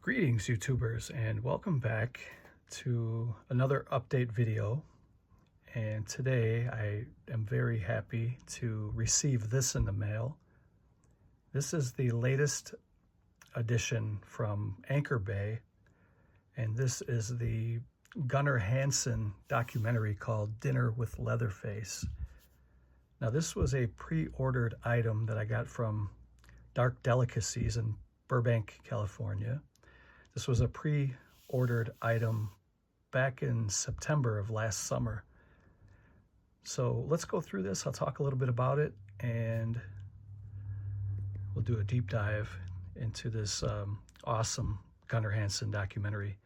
Greetings YouTubers, and welcome back to another update video. And today I am very happy to receive this in the mail. This is the latest edition from Anchor Bay, and this is the Gunnar Hansen documentary called Dinner with Leatherface. Now this was a pre-ordered item that I got from Dark Delicacies in Burbank, California. This was a pre-ordered item back in September of last summer. So let's go through this. I'll talk a little bit about it, and we'll do a deep dive into this awesome Gunnar Hansen documentary.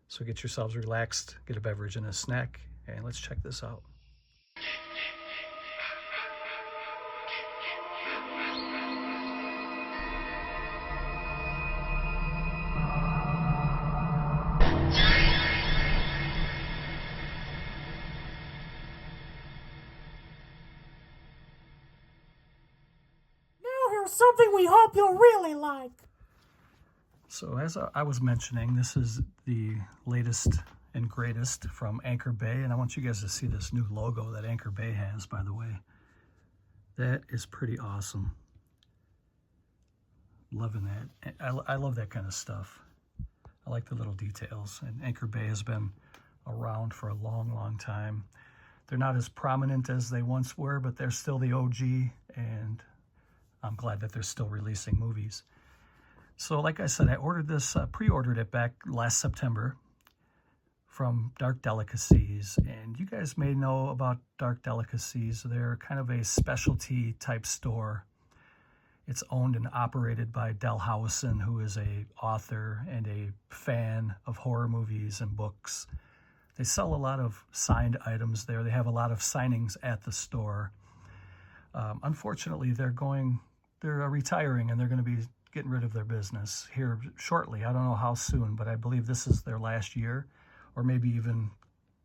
So get yourselves relaxed, get a beverage and a snack, and let's check this out. Something we hope you'll really like. So as I was mentioning, this is the latest and greatest from Anchor Bay, and I want you guys to see this new logo that Anchor Bay has, by the way. That is pretty awesome. Loving that. I love that kind of stuff. I like the little details, and Anchor Bay has been around for a long time. They're not as prominent as they once were, but they're still the OG, and I'm glad that they're still releasing movies. So like I said, I ordered this, pre-ordered it back last September from Dark Delicacies. And you guys may know about Dark Delicacies. They're kind of a specialty type store. It's owned and operated by Hansen, who is a author and a fan of horror movies and books. They sell a lot of signed items there. They have a lot of signings at the store. Unfortunately, they're retiring, and they're going to be getting rid of their business here shortly. I don't know how soon, but I believe this is their last year, or maybe even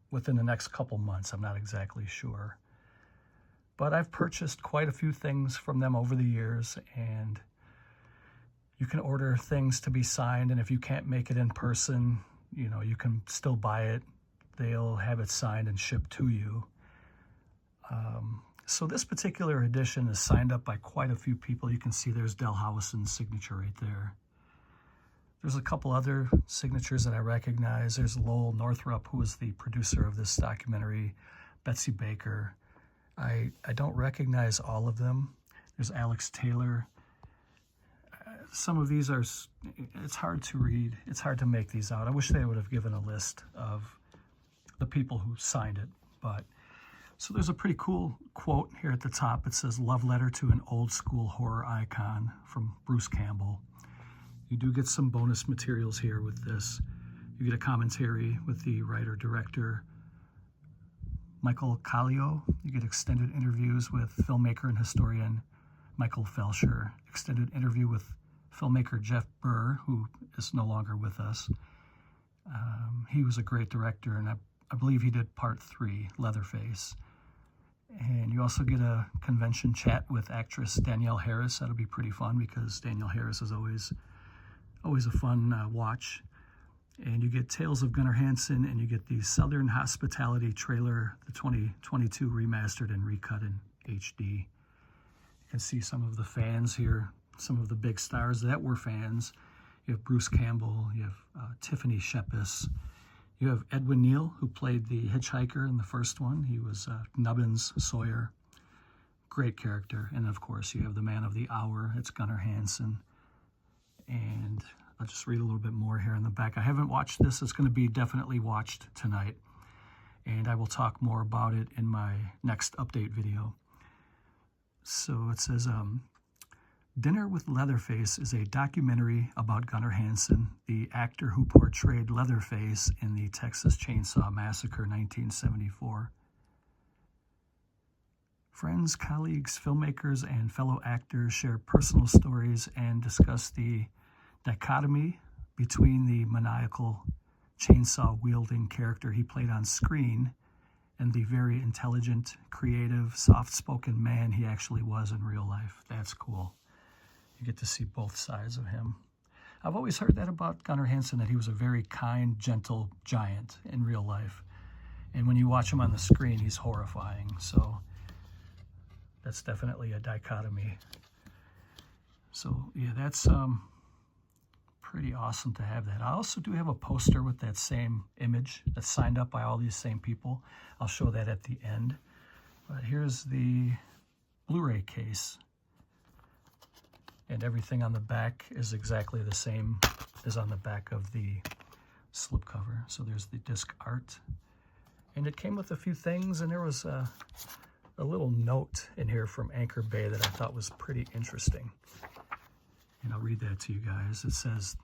within the next couple months. I'm not exactly sure. But I've purchased quite a few things from them over the years, and you can order things to be signed, and if you can't make it in person, you know, you can still buy it. They'll have it signed and shipped to you. So this particular edition is signed up by quite a few people. You can see there's Hansen's signature right there. There's a couple other signatures that I recognize. There's Lowell Northrup, who is the producer of this documentary, Betsy Baker. I don't recognize all of them. There's Alex Taylor. Some of these it's hard to read. It's hard to make these out. I wish they would have given a list of the people who signed it, but so there's a pretty cool quote here at the top. It says, "Love letter to an old school horror icon," from Bruce Campbell. You do get some bonus materials here with this. You get a commentary with the writer-director, Michael Kallio. You get extended interviews with filmmaker and historian Michael Felsher. Extended interview with filmmaker Jeff Burr, who is no longer with us. He was a great director, and I believe he did part 3, Leatherface. And you also get a convention chat with actress Danielle Harris. That'll be pretty fun, because Danielle Harris is always a fun watch. And you get Tales of Gunnar Hansen, and you get the Southern Hospitality trailer, the 2022 remastered and recut in HD. You can see some of the fans here, some of the big stars that were fans. You have Bruce Campbell, you have Tiffany Shepis. You have Edwin Neal, who played the hitchhiker in the first one. He was Nubbins Sawyer. Great character. And of course, you have the man of the hour. It's Gunnar Hansen. And I'll just read a little bit more here in the back. I haven't watched this. It's going to be definitely watched tonight. And I will talk more about it in my next update video. So it says, Dinner with Leatherface is a documentary about Gunnar Hansen, the actor who portrayed Leatherface in the Texas Chainsaw Massacre 1974. Friends, colleagues, filmmakers, and fellow actors share personal stories and discuss the dichotomy between the maniacal chainsaw-wielding character he played on screen and the very intelligent, creative, soft-spoken man he actually was in real life. That's cool. You get to see both sides of him. I've always heard that about Gunnar Hansen, that he was a very kind, gentle giant in real life. And when you watch him on the screen, he's horrifying. So that's definitely a dichotomy. So yeah, that's pretty awesome to have that. I also do have a poster with that same image that's signed up by all these same people. I'll show that at the end. But here's the Blu-ray case. And everything on the back is exactly the same as on the back of the slipcover. So there's the disc art. And it came with a few things, and there was a little note in here from Anchor Bay that I thought was pretty interesting. And I'll read that to you guys. It says,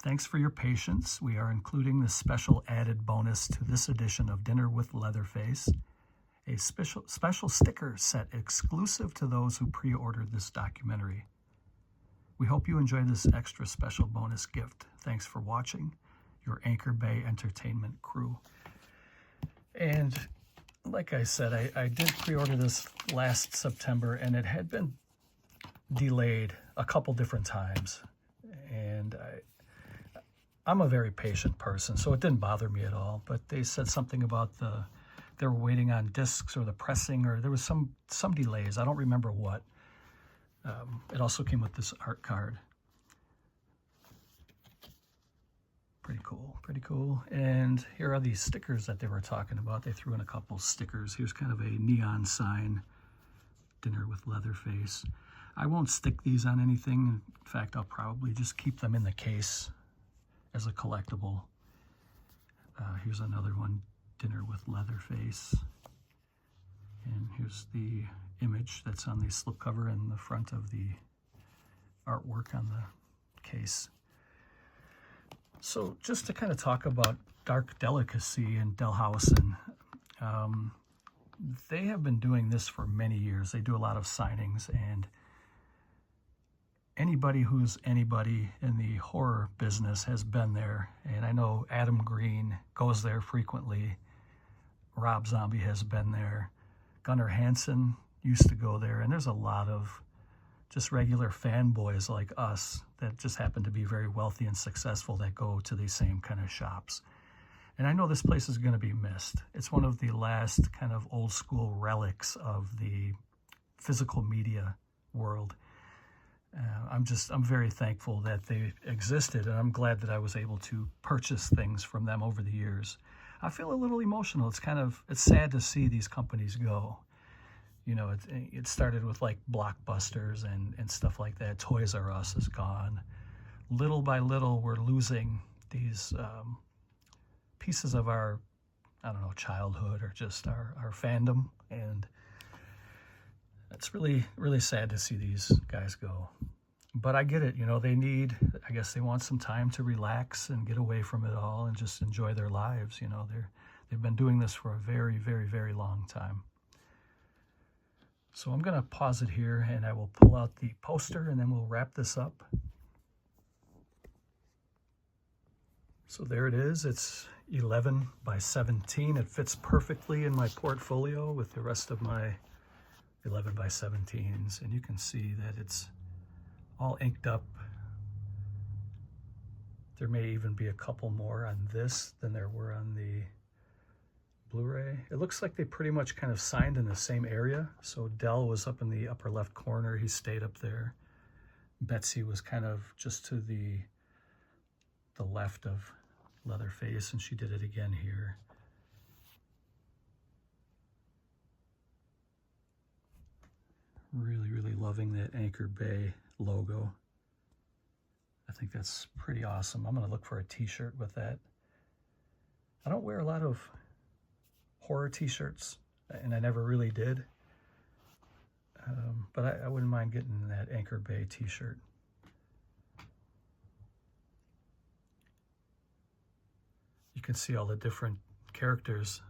"Thanks for your patience. We are including this special added bonus to this edition of Dinner with Leatherface, a special sticker set exclusive to those who pre-ordered this documentary. We hope you enjoy this extra special bonus gift. Thanks for watching. Your Anchor Bay Entertainment crew." And like I said, I did pre-order this last September, and it had been delayed a couple different times. And I'm a very patient person, so it didn't bother me at all. But they said something about they were waiting on discs or the pressing, or there was some delays. I don't remember what. It also came with this art card. Pretty cool, pretty cool. And here are these stickers that they were talking about. They threw in a couple stickers. Here's kind of a neon sign, Dinner with Leatherface. I won't stick these on anything. In fact, I'll probably just keep them in the case as a collectible. Here's another one, Dinner with Leatherface. And here's the image that's on the slipcover and the front of the artwork on the case. So just to kind of talk about Dark Delicacy and Hausen, they have been doing this for many years. They do a lot of signings, and anybody who's anybody in the horror business has been there. And I know Adam Green goes there frequently. Rob Zombie has been there. Gunnar Hansen used to go there. And there's a lot of just regular fanboys like us that just happen to be very wealthy and successful that go to these same kind of shops. And I know this place is going to be missed. It's one of the last kind of old school relics of the physical media world. I'm very thankful that they existed, and I'm glad that I was able to purchase things from them over the years. I feel a little emotional. It's sad to see these companies go. You know, it started with like Blockbusters and stuff like that. Toys R Us is gone. Little by little, we're losing these pieces of our, I don't know, childhood or just our fandom. And it's really, really sad to see these guys go. But I get it, you know, I guess they want some time to relax and get away from it all and just enjoy their lives. You know, they've been doing this for a very, very, very long time. So I'm going to pause it here, and I will pull out the poster, and then we'll wrap this up. So there it is. It's 11 by 17. It fits perfectly in my portfolio with the rest of my 11 by 17s. And you can see that it's all inked up. There may even be a couple more on this than there were on the Blu-ray. It looks like they pretty much kind of signed in the same area. So Del was up in the upper left corner. He stayed up there. Betsy was kind of just to the left of Leatherface, and she did it again here. Really, really loving that Anchor Bay logo. I think that's pretty awesome. I'm going to look for a t-shirt with that. I don't wear a lot of horror t-shirts, and I never really did. But I wouldn't mind getting that Anchor Bay t-shirt. You can see all the different characters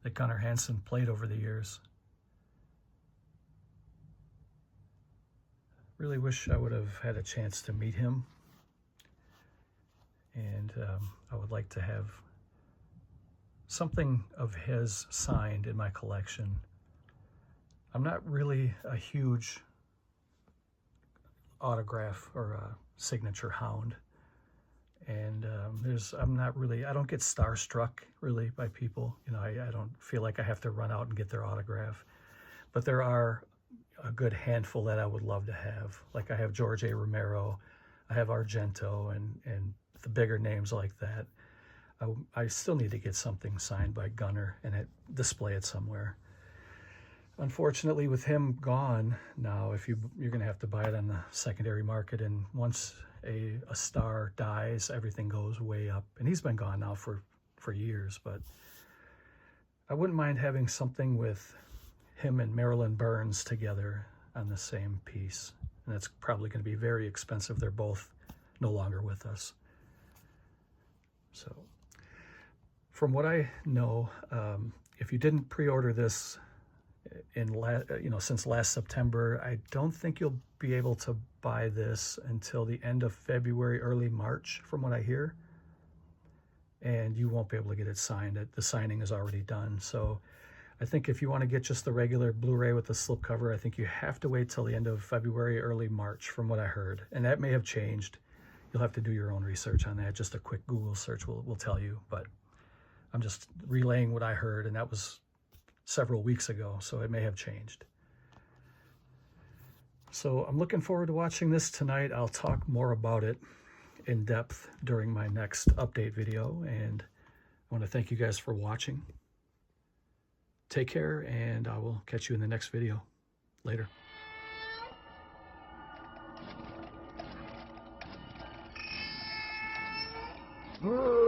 that Gunnar Hansen played over the years. Really wish I would have had a chance to meet him. And I would like to have something of his signed in my collection. I'm not really a huge autograph or a signature hound. And I don't get starstruck really by people. You know, I don't feel like I have to run out and get their autograph. But there are a good handful that I would love to have. Like I have George A. Romero, I have Argento, and the bigger names like that. I still need to get something signed by Gunnar and display it somewhere. Unfortunately, with him gone now, you're going to have to buy it on the secondary market, and once a star dies, everything goes way up. And he's been gone now for years, but I wouldn't mind having something with him and Marilyn Burns together on the same piece. And that's probably going to be very expensive. They're both no longer with us. So from what I know, if you didn't pre-order this since last September, I don't think you'll be able to buy this until the end of February, early March, from what I hear. And you won't be able to get it signed. The signing is already done. So I think if you want to get just the regular Blu-ray with the slipcover, I think you have to wait till the end of February, early March, from what I heard. And that may have changed. You'll have to do your own research on that. Just a quick Google search will tell you. But I'm just relaying what I heard, and that was several weeks ago, so it may have changed. So I'm looking forward to watching this tonight. I'll talk more about it in depth during my next update video, and I want to thank you guys for watching. Take care, and I will catch you in the next video. Later. Whoa.